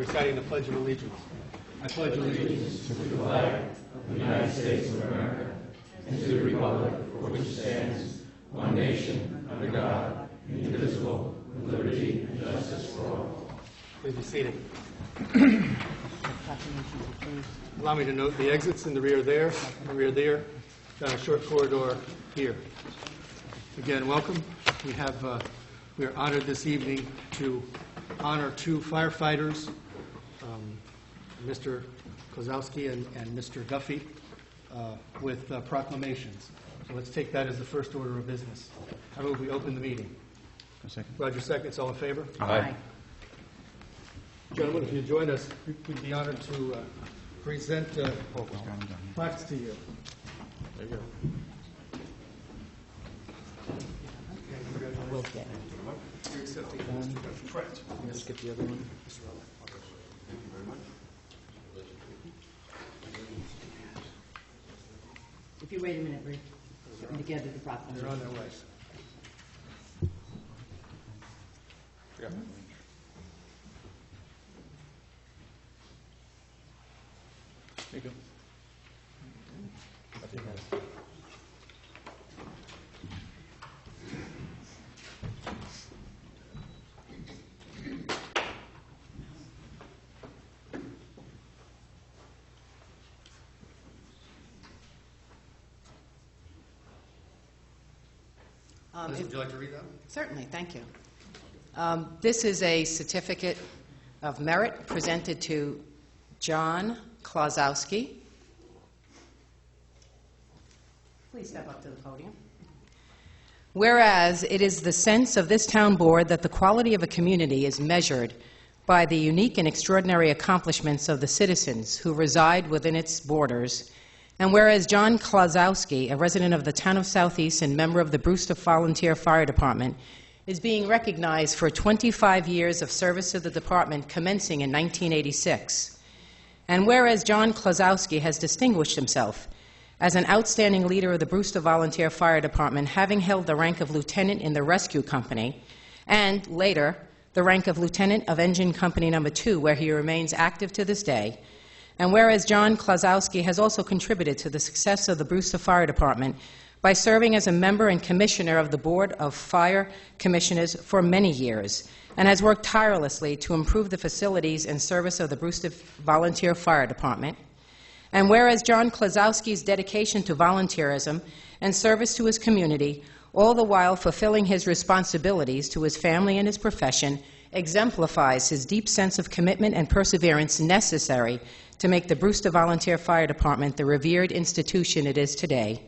reciting the Pledge of Allegiance. I pledge allegiance to the flag of the United States of America and to the republic for which it stands, one nation, under God, indivisible, with liberty and justice for all. Please be seated. Allow me to note the exits in the rear there, down a short corridor here. Again, welcome. We are honored this evening to honor two firefighters, Mr. Kozlowski and Mr. Duffy, with proclamations. So let's take that as the first order of business. I move we open the meeting. A second. Roger seconds. All in favor? Aye. Gentlemen, if you join us, we'd be honored to present plaques to you. There you go. We'll get it. You're accepting correct. Let's get the other one. If you wait a minute, we're putting together the proclamation. They're on their way. Yeah. There you go. Would you like to read that? Certainly, thank you. This is a certificate of merit presented to John Kozlowski. Please step up to the podium. Whereas it is the sense of this town board that the quality of a community is measured by the unique and extraordinary accomplishments of the citizens who reside within its borders, and whereas John Kozlowski, a resident of the town of Southeast and member of the Brewster Volunteer Fire Department, is being recognized for 25 years of service to the department commencing in 1986. And whereas John Kozlowski has distinguished himself as an outstanding leader of the Brewster Volunteer Fire Department, having held the rank of lieutenant in the rescue company, and later the rank of lieutenant of engine company number 2, where he remains active to this day. And whereas John Kozlowski has also contributed to the success of the Brewster Fire Department by serving as a member and commissioner of the Board of Fire Commissioners for many years, and has worked tirelessly to improve the facilities and service of the Brewster Volunteer Fire Department. And whereas John Kozlowski's dedication to volunteerism and service to his community, all the while fulfilling his responsibilities to his family and his profession, exemplifies his deep sense of commitment and perseverance necessary to make the Brewster Volunteer Fire Department the revered institution it is today.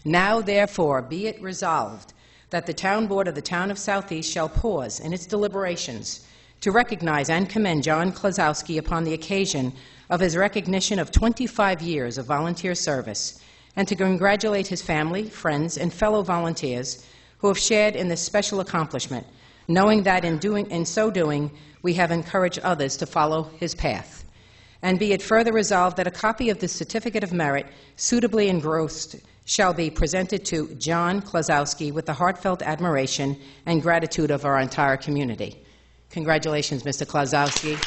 Now, therefore, be it resolved that the Town Board of the Town of Southeast shall pause in its deliberations to recognize and commend John Kozlowski upon the occasion of his recognition of 25 years of volunteer service, and to congratulate his family, friends, and fellow volunteers who have shared in this special accomplishment, knowing that in so doing, we have encouraged others to follow his path. And be it further resolved that a copy of the Certificate of Merit, suitably engrossed, shall be presented to John Kozlowski with the heartfelt admiration and gratitude of our entire community. Congratulations, Mr. Kozlowski.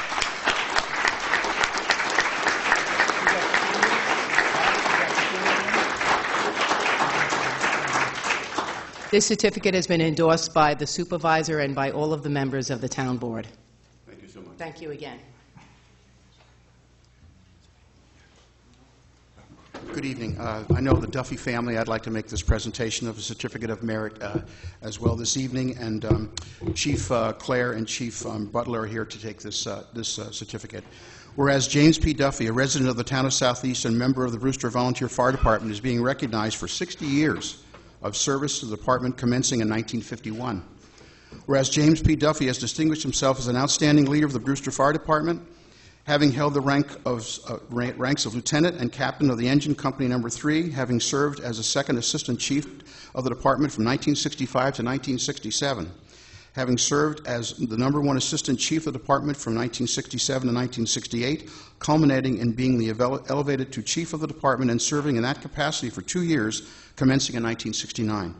This certificate has been endorsed by the supervisor and by all of the members of the town board. Thank you so much. Thank you again. Good evening. I know the Duffy family. I'd like to make this presentation of a certificate of merit as well this evening, and Chief Clare and Chief Butler are here to take this certificate. Whereas James P. Duffy, a resident of the town of Southeast and member of the Brewster Volunteer Fire Department, is being recognized for 60 years of service to the department commencing in 1951. Whereas James P. Duffy has distinguished himself as an outstanding leader of the Brewster Fire Department, having held the ranks of lieutenant and captain of the engine company number 3, having served as a second assistant chief of the department from 1965 to 1967, having served as the number 1 assistant chief of the department from 1967 to 1968, culminating in being elevated to chief of the department and serving in that capacity for 2 years, commencing in 1969.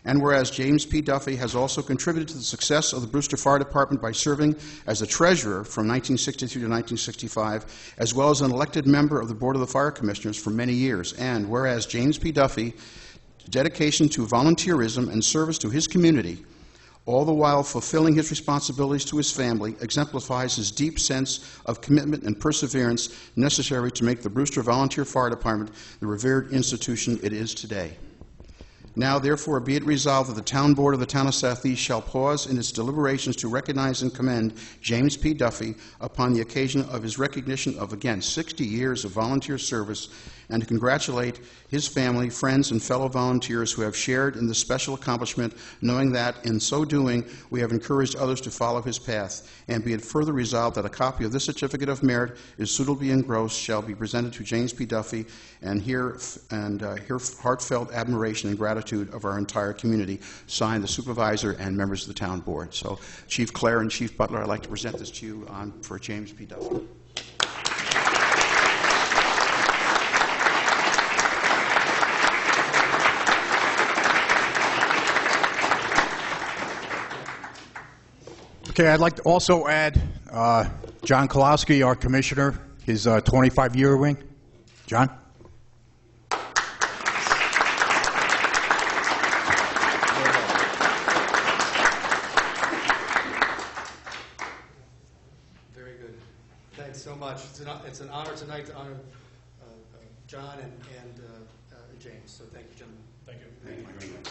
And whereas James P. Duffy has also contributed to the success of the Brewster Fire Department by serving as the treasurer from 1963 to 1965, as well as an elected member of the Board of the Fire Commissioners for many years. And whereas James P. Duffy, dedication to volunteerism and service to his community, all the while fulfilling his responsibilities to his family, exemplifies his deep sense of commitment and perseverance necessary to make the Brewster Volunteer Fire Department the revered institution it is today. Now, therefore, be it resolved that the Town Board of the Town of Southeast shall pause in its deliberations to recognize and commend James P. Duffy upon the occasion of his recognition of, again, 60 years of volunteer service, and to congratulate his family, friends, and fellow volunteers who have shared in this special accomplishment, knowing that, in so doing, we have encouraged others to follow his path. And be it further resolved that a copy of this Certificate of Merit is suitably engrossed, shall be presented to James P. Duffy, and here heartfelt admiration and gratitude of our entire community. Signed, the Supervisor and members of the Town Board. So, Chief Clare and Chief Butler, I'd like to present this to you for James P. Duffy. Okay, I'd like to also add John Kolowski, our commissioner, his 25-year ring. John? Very good. Thanks so much. It's an honor tonight to honor John and James. So thank you, gentlemen. Thank you. Thank you very much.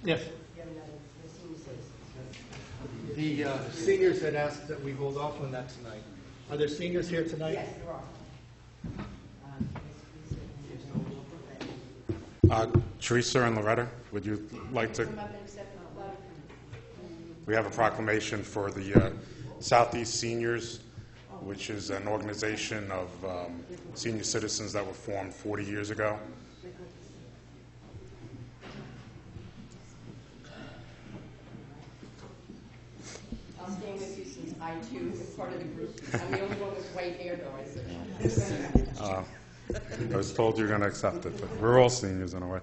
Yes. The seniors had asked that we hold off on that tonight. Are there seniors here tonight? Yes, there are. Teresa and Loretta, would you like to? We have a proclamation for the Southeast Seniors, which is an organization of senior citizens that were formed 40 years ago. I'll stand with you since I, too, am part of the group. I'm the only one with white hair, though, I was told you're going to accept it, but we're all seniors in a way.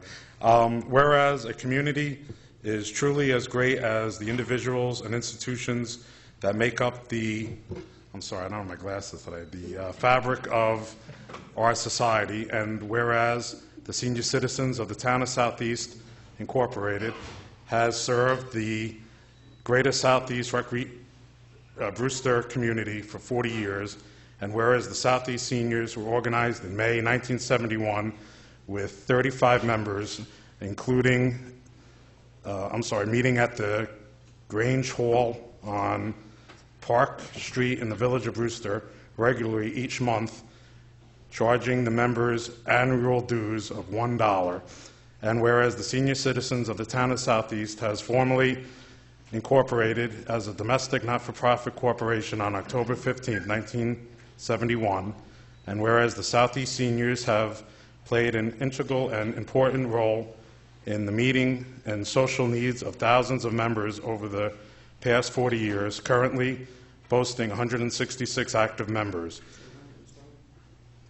Whereas a community is truly as great as the individuals and institutions that make up the, I'm sorry, I don't have my glasses today, the fabric of our society, and whereas the senior citizens of the Town of Southeast Incorporated has served the Greater Southeast Brewster community for 40 years, and whereas the Southeast Seniors were organized in May 1971 with 35 members, including, meeting at the Grange Hall on Park Street in the village of Brewster regularly each month, charging the members annual dues of $1. And whereas the senior citizens of the Town of Southeast has formally incorporated as a domestic not-for-profit corporation on October 15, 1971, and whereas the Southeast Seniors have played an integral and important role in the meeting and social needs of thousands of members over the past 40 years, currently boasting 166 active members.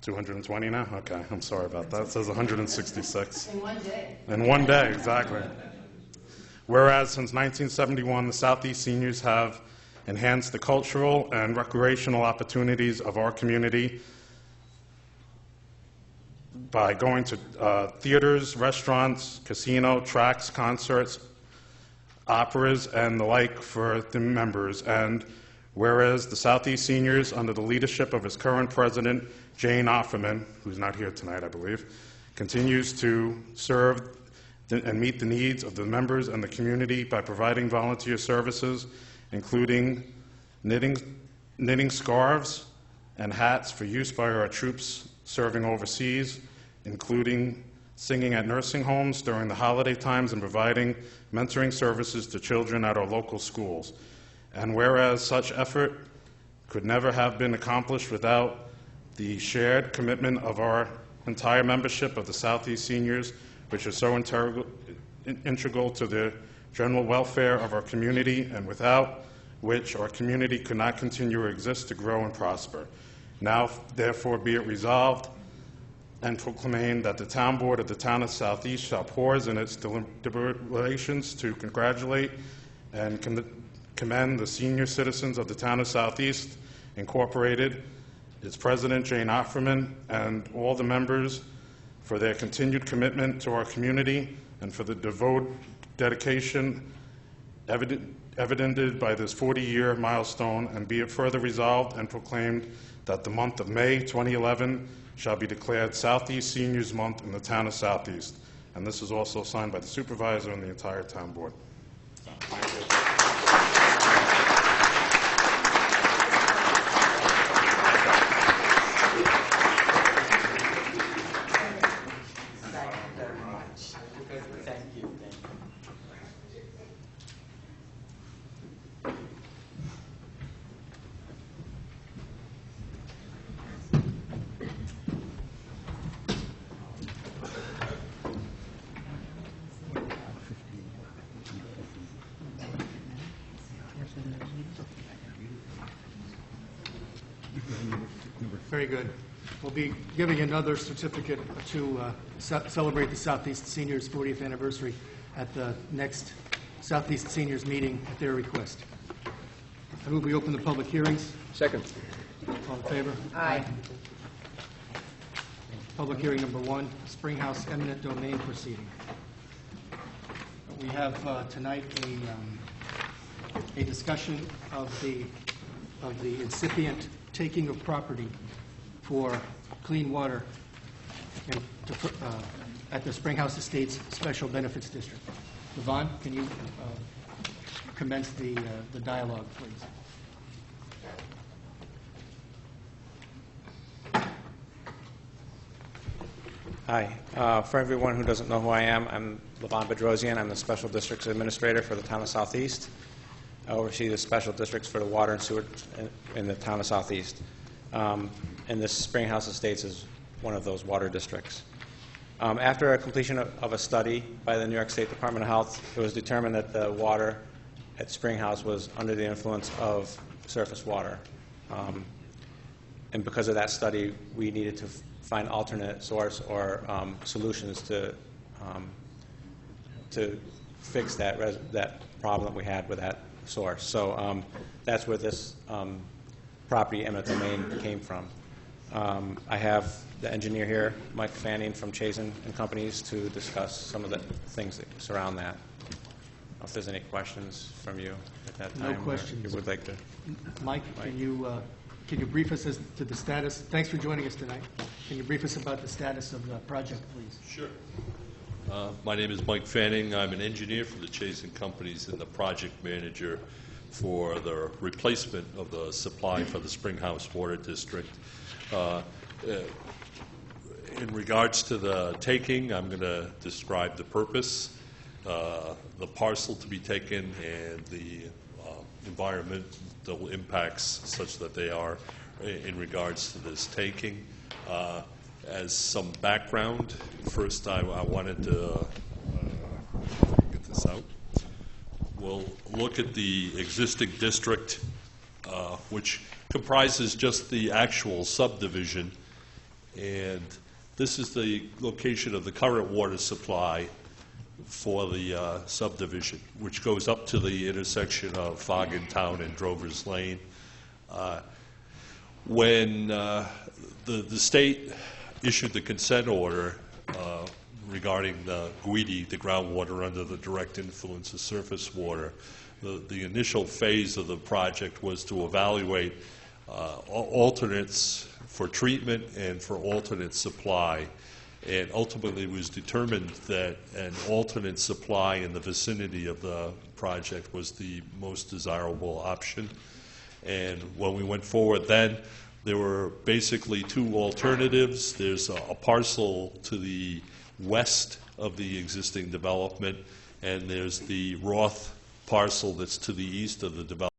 220 now? Okay, I'm sorry about that. It says 166. In one day. In one day, exactly. Whereas since 1971, the Southeast Seniors have enhanced the cultural and recreational opportunities of our community by going to theaters, restaurants, casino, tracks, concerts, operas, and the like for the members. And whereas the Southeast Seniors, under the leadership of its current president, Jane Offerman, who's not here tonight, I believe, continues to serve and meet the needs of the members and the community by providing volunteer services, including knitting scarves and hats for use by our troops serving overseas, including singing at nursing homes during the holiday times and providing mentoring services to children at our local schools. And whereas such effort could never have been accomplished without the shared commitment of our entire membership of the Southeast Seniors, which is so integral to the general welfare of our community, and without which our community could not continue to exist, to grow, and prosper. Now, therefore, be it resolved and proclaimed that the Town Board of the Town of Southeast shall pause in its deliberations to congratulate and commend the senior citizens of the Town of Southeast Incorporated, its President, Jane Offerman, and all the members for their continued commitment to our community and for the devoted dedication evidenced by this 40-year milestone, and be it further resolved and proclaimed that the month of May 2011 shall be declared Southeast Seniors Month in the Town of Southeast. And this is also signed by the supervisor and the entire town board. Very good. We'll be giving another certificate to celebrate the Southeast Seniors' 40th anniversary at the next Southeast Seniors meeting at their request. I move we open the public hearings. Second. All in favor? Aye. Public hearing number 1, Springhouse eminent domain proceeding. We have tonight a discussion of the incipient taking of property for clean water at the Springhouse Estates Special Benefits District. Yvonne, can you commence the dialogue, please? Hi. For everyone who doesn't know who I am, I'm Levon Bedrosian. I'm the Special Districts Administrator for the Town of Southeast. I oversee the special districts for the water and sewer in the Town of Southeast. And this Springhouse Estates is one of those water districts. After a completion of a study by the New York State Department of Health, it was determined that the water at Springhouse was under the influence of surface water. And because of that study, we needed to find alternate source or solutions to fix that problem that we had with that source. So that's where this property eminent domain came from. I have the engineer here, Mike Fanning from Chazen and Companies, to discuss some of the things that surround that. I don't know if there's any questions from you at that time. No questions. You would like to. Mike, can you brief us as to the status? Thanks for joining us tonight. Can you brief us about the status of the project, please? Sure. My name is Mike Fanning. I'm an engineer for the Chazen Companies and the project manager for the replacement of the supply for the Springhouse Water District. In regards to the taking, I'm going to describe the purpose, the parcel to be taken, and the environmental impacts such that they are in regards to this taking. As some background, first I wanted to get this out. We'll look at the existing district, which comprises just the actual subdivision, and this is the location of the current water supply for the subdivision, which goes up to the intersection of Foggentown and Drovers Lane. When the state issued the consent order regarding the GWIDI, the groundwater under the direct influence of surface water, the initial phase of the project was to evaluate alternates for treatment and for alternate supply. And ultimately it was determined that an alternate supply in the vicinity of the project was the most desirable option. And when we went forward then, there were basically two alternatives. There's a parcel to the west of the existing development, and there's the Roth parcel that's to the east of the development.